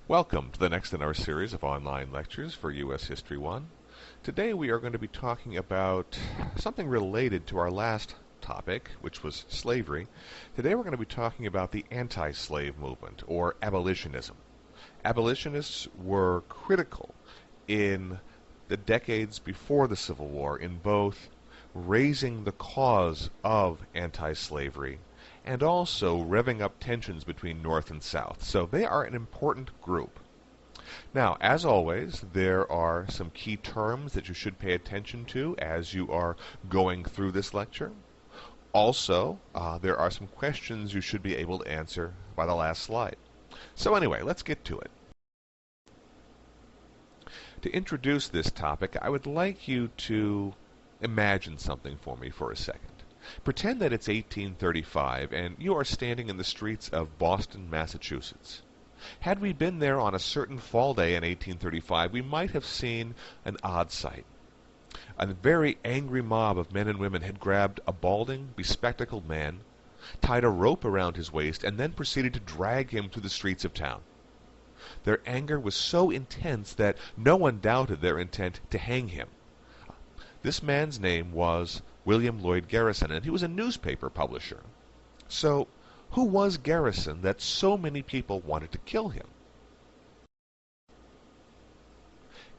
Welcome to the next in our series of online lectures for U.S. History 1. Today we are going to be talking about something related to our last topic, which was slavery. Today we're going to be talking about the anti-slave movement, or abolitionism. Abolitionists were critical in the decades before the Civil War in both raising the cause of anti-slavery and also revving up tensions between North and South. So they are an important group. Now, as always, there are some key terms that you should pay attention to as you are going through this lecture. Also, there are some questions you should be able to answer by the last slide. So anyway, let's get to it. To introduce this topic, I would like you to imagine something for me for a second. Pretend that it's 1835 and you are standing in the streets of Boston, Massachusetts. Had we been there on a certain fall day in 1835, we might have seen an odd sight. A very angry mob of men and women had grabbed a balding, bespectacled man, tied a rope around his waist, and then proceeded to drag him through the streets of town. Their anger was so intense that no one doubted their intent to hang him. This man's name was William Lloyd Garrison, and he was a newspaper publisher. So, who was Garrison that so many people wanted to kill him?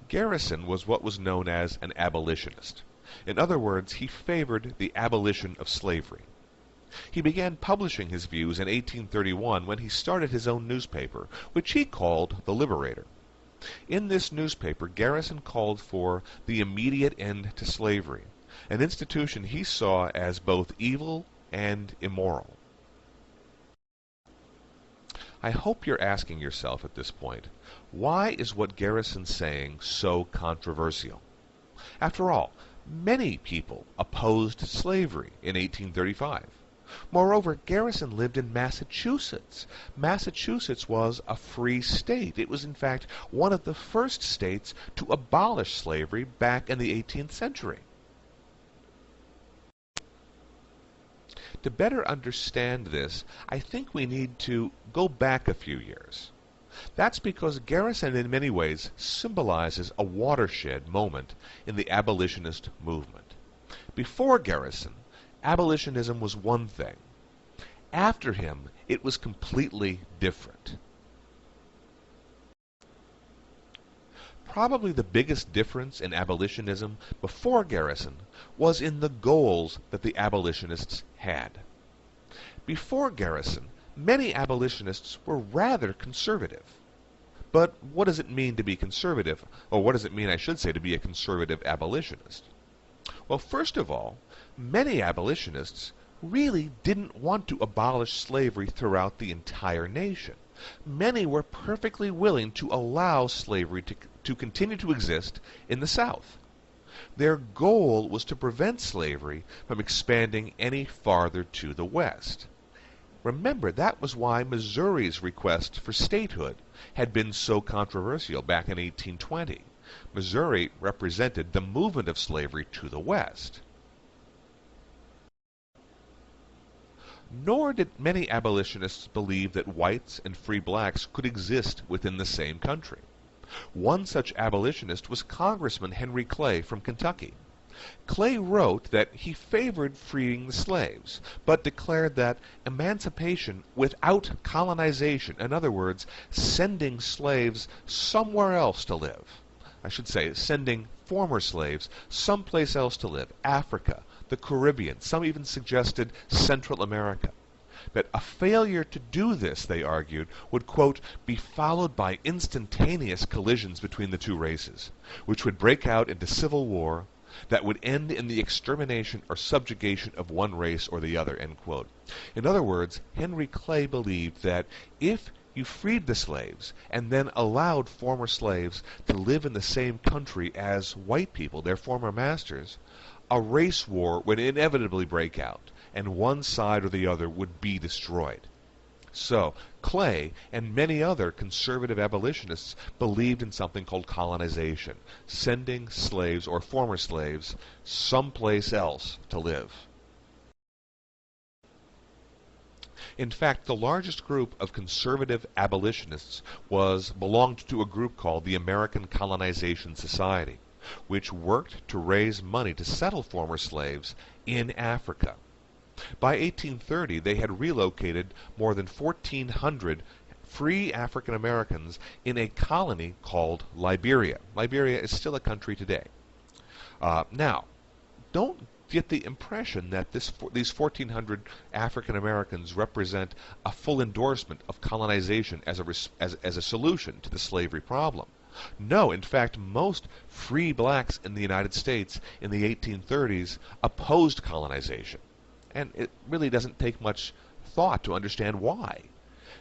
Garrison was what was known as an abolitionist. In other words, he favored the abolition of slavery. He began publishing his views in 1831 when he started his own newspaper, which he called The Liberator. In this newspaper, Garrison called for the immediate end to slavery, an institution he saw as both evil and immoral. I hope you're asking yourself at this point, why is what Garrison's saying so controversial? After all, many people opposed slavery in 1835. Moreover, Garrison lived in Massachusetts. Massachusetts was a free state. It was, in fact, one of the first states to abolish slavery back in the 18th century. To better understand this, I think we need to go back a few years. That's because Garrison in many ways symbolizes a watershed moment in the abolitionist movement. Before Garrison, abolitionism was one thing. After him, it was completely different. Probably the biggest difference in abolitionism before Garrison was in the goals that the abolitionists had. Before Garrison, many abolitionists were rather conservative. But what does it mean to be conservative? Or what does it mean, I should say, to be a conservative abolitionist? Well, first of all, many abolitionists really didn't want to abolish slavery throughout the entire nation. Many were perfectly willing to allow slavery to continue to exist in the South. Their goal was to prevent slavery from expanding any farther to the West. Remember, that was why Missouri's request for statehood had been so controversial back in 1820. Missouri represented the movement of slavery to the West. Nor did many abolitionists believe that whites and free blacks could exist within the same country. One such abolitionist was Congressman Henry Clay from Kentucky. Clay wrote that he favored freeing the slaves, but declared that emancipation without colonization, in other words, sending slaves somewhere else to live, I should say, sending former slaves someplace else to live, Africa, the Caribbean, some even suggested Central America. But a failure to do this, they argued, would, quote, be followed by instantaneous collisions between the two races, which would break out into civil war that would end in the extermination or subjugation of one race or the other, end quote. In other words, Henry Clay believed that if you freed the slaves and then allowed former slaves to live in the same country as white people, their former masters, a race war would inevitably break out, and one side or the other would be destroyed. So, Clay and many other conservative abolitionists believed in something called colonization, sending slaves or former slaves someplace else to live. In fact, the largest group of conservative abolitionists belonged to a group called the American Colonization Society, which worked to raise money to settle former slaves in Africa. By 1830, they had relocated more than 1,400 free African Americans in a colony called Liberia. Liberia is still a country today. Now, don't get the impression that these 1,400 African Americans represent a full endorsement of colonization as a solution to the slavery problem. No, in fact, most free blacks in the United States in the 1830s opposed colonization. And it really doesn't take much thought to understand why.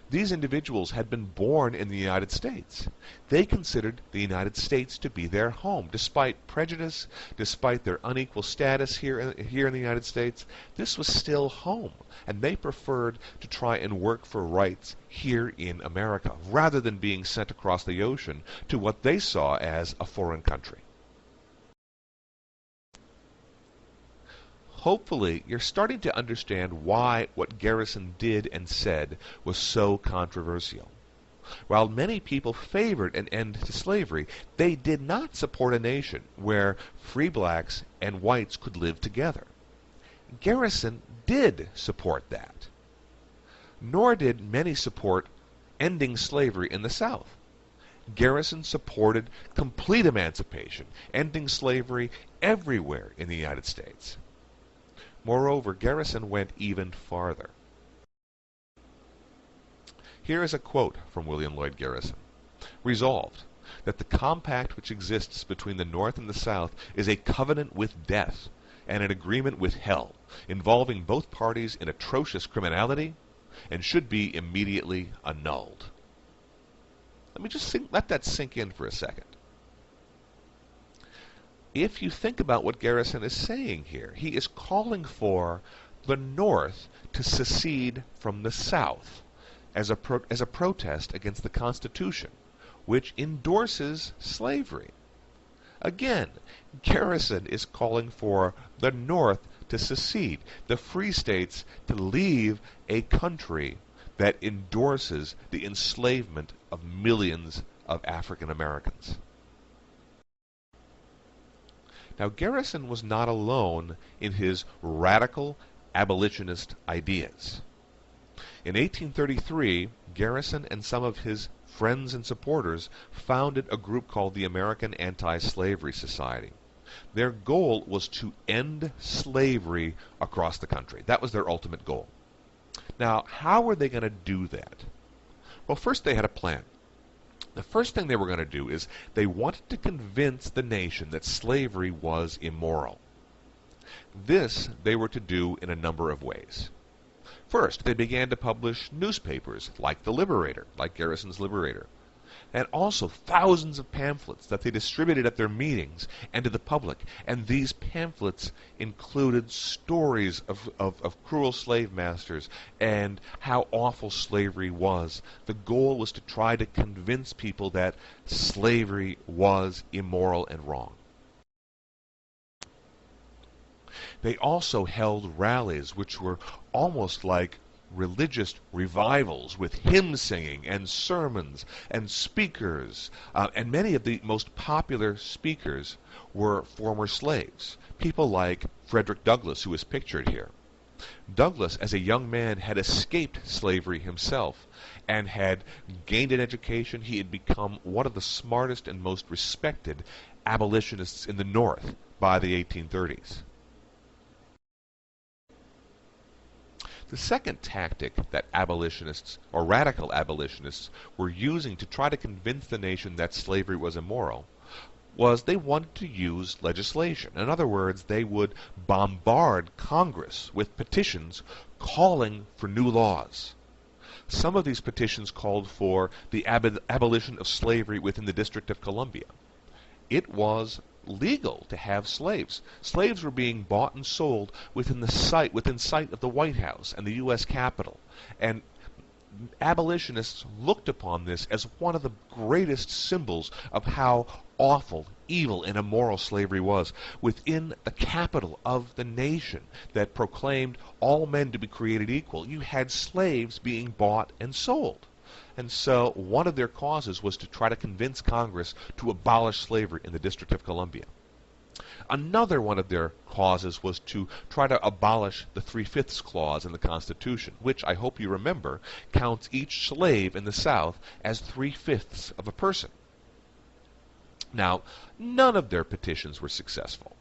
These individuals had been born in the United States. They considered the United States to be their home. Despite prejudice, despite their unequal status here in the United States, this was still home. And they preferred to try and work for rights here in America, rather than being sent across the ocean to what they saw as a foreign country. Hopefully, you're starting to understand why what Garrison did and said was so controversial. While many people favored an end to slavery, they did not support a nation where free blacks and whites could live together. Garrison did support that. Nor did many support ending slavery in the South. Garrison supported complete emancipation, ending slavery everywhere in the United States. Moreover, Garrison went even farther. Here is a quote from William Lloyd Garrison. "Resolved, that the compact which exists between the North and the South is a covenant with death, and an agreement with hell, involving both parties in atrocious criminality, and should be immediately annulled." Let me just let that sink in for a second. If you think about what Garrison is saying here, he is calling for the North to secede from the South as a protest against the Constitution, which endorses slavery. Again, Garrison is calling for the North to secede, the free states to leave a country that endorses the enslavement of millions of African Americans. Now, Garrison was not alone in his radical abolitionist ideas. In 1833, Garrison and some of his friends and supporters founded a group called the American Anti-Slavery Society. Their goal was to end slavery across the country. That was their ultimate goal. Now, how were they going to do that? Well, first they had a plan. The first thing they were going to do is they wanted to convince the nation that slavery was immoral. This they were to do in a number of ways. First, they began to publish newspapers like the Liberator, like Garrison's Liberator, and also thousands of pamphlets that they distributed at their meetings and to the public. And these pamphlets included stories of cruel slave masters and how awful slavery was. The goal was to try to convince people that slavery was immoral and wrong. They also held rallies which were almost like religious revivals with hymn singing and sermons and speakers. And many of the most popular speakers were former slaves. People like Frederick Douglass, who is pictured here. Douglass, as a young man, had escaped slavery himself and had gained an education. He had become one of the smartest and most respected abolitionists in the North by the 1830s. The second tactic that abolitionists, or radical abolitionists, were using to try to convince the nation that slavery was immoral was they wanted to use legislation. In other words, they would bombard Congress with petitions calling for new laws. Some of these petitions called for the abolition of slavery within the District of Columbia. It was legal to have slaves. Slaves were being bought and sold within sight of the White House and the U.S. Capitol. And abolitionists looked upon this as one of the greatest symbols of how awful evil and immoral slavery was, within the capital of the nation that proclaimed all men to be created equal, you had slaves being bought and sold. And so one of their causes was to try to convince Congress to abolish slavery in the District of Columbia. Another one of their causes was to try to abolish the 3/5 clause in the Constitution, which, I hope you remember, counts each slave in the South as 3/5 of a person. Now, none of their petitions were successful.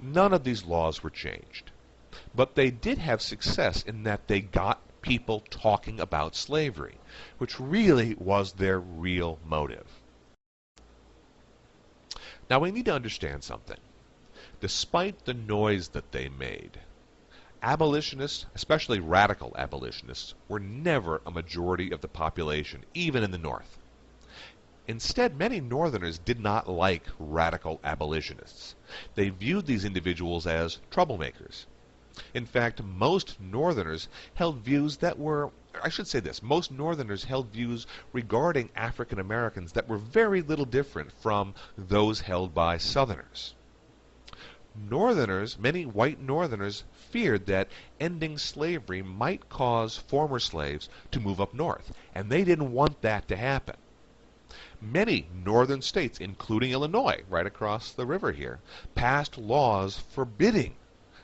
None of these laws were changed. But they did have success in that they got people talking about slavery, which really was their real motive. Now, we need to understand something. Despite the noise that they made, abolitionists, especially radical abolitionists, were never a majority of the population, even in the North. Instead, many Northerners did not like radical abolitionists. They viewed these individuals as troublemakers. In fact, most Northerners held views that were, I should say this, most Northerners held views regarding African Americans that were very little different from those held by Southerners. Northerners, many white Northerners, feared that ending slavery might cause former slaves to move up north, and they didn't want that to happen. Many northern states, including Illinois, right across the river here, passed laws forbidding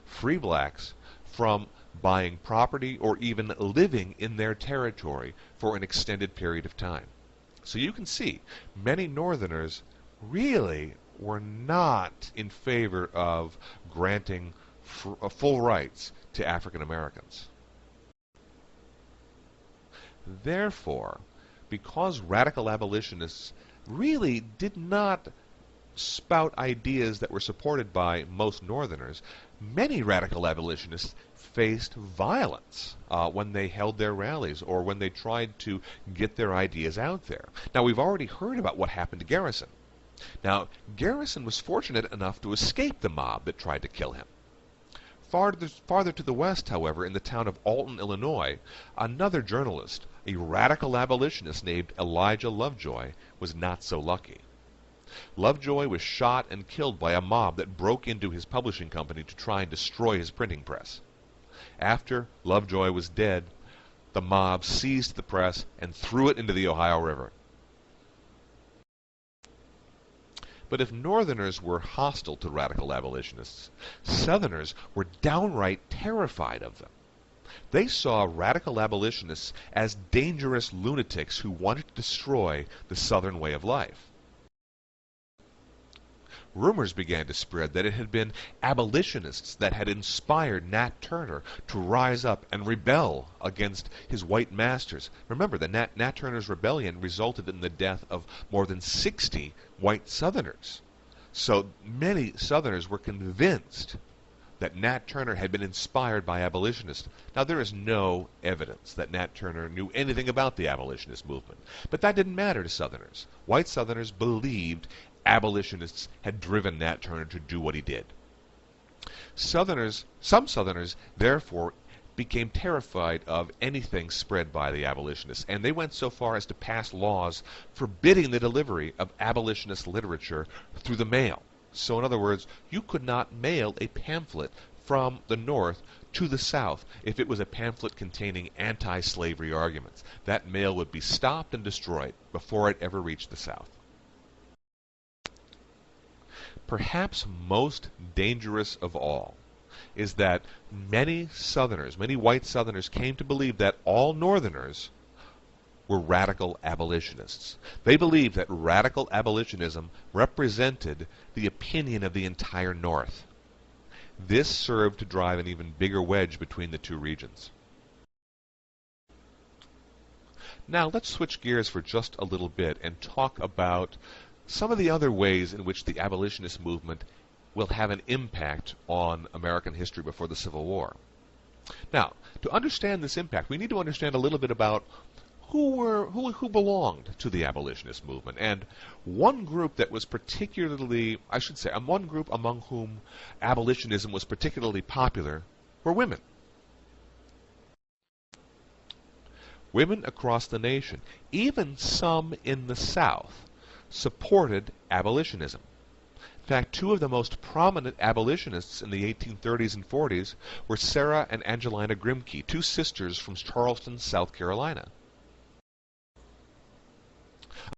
free blacks from buying property or even living in their territory for an extended period of time. So you can see, many Northerners really were not in favor of granting full rights to African Americans. Therefore, because radical abolitionists really did not spout ideas that were supported by most Northerners, many radical abolitionists faced violence when they held their rallies or when they tried to get their ideas out there. Now, we've already heard about what happened to Garrison. Garrison was fortunate enough to escape the mob that tried to kill him. Farther to the west, however, in the town of Alton, Illinois, another journalist, a radical abolitionist named Elijah Lovejoy, was not so lucky. Lovejoy was shot and killed by a mob that broke into his publishing company to try and destroy his printing press. After Lovejoy was dead, the mob seized the press and threw it into the Ohio River. But if Northerners were hostile to radical abolitionists, Southerners were downright terrified of them. They saw radical abolitionists as dangerous lunatics who wanted to destroy the Southern way of life. Rumors began to spread that it had been abolitionists that had inspired Nat Turner to rise up and rebel against his white masters. Remember, the Nat Turner's rebellion resulted in the death of more than 60 white Southerners. So many Southerners were convinced that Nat Turner had been inspired by abolitionists. Now, there is no evidence that Nat Turner knew anything about the abolitionist movement, but that didn't matter to Southerners. White Southerners believed abolitionists had driven Nat Turner to do what he did. Some Southerners, therefore, became terrified of anything spread by the abolitionists, and they went so far as to pass laws forbidding the delivery of abolitionist literature through the mail. So in other words, you could not mail a pamphlet from the North to the South if it was a pamphlet containing anti-slavery arguments. That mail would be stopped and destroyed before it ever reached the South. Perhaps most dangerous of all is that many Southerners, many white Southerners, came to believe that all Northerners were radical abolitionists. They believed that radical abolitionism represented the opinion of the entire North. This served to drive an even bigger wedge between the two regions. Now let's switch gears for just a little bit and talk about some of the other ways in which the abolitionist movement will have an impact on American history before the Civil War. Now, to understand this impact, we need to understand a little bit about who belonged to the abolitionist movement. And one group that was particularly, one group among whom abolitionism was particularly popular were women. Women across the nation, even some in the South, supported abolitionism. In fact, two of the most prominent abolitionists in the 1830s and 40s were Sarah and Angelina Grimke, two sisters from Charleston, South Carolina.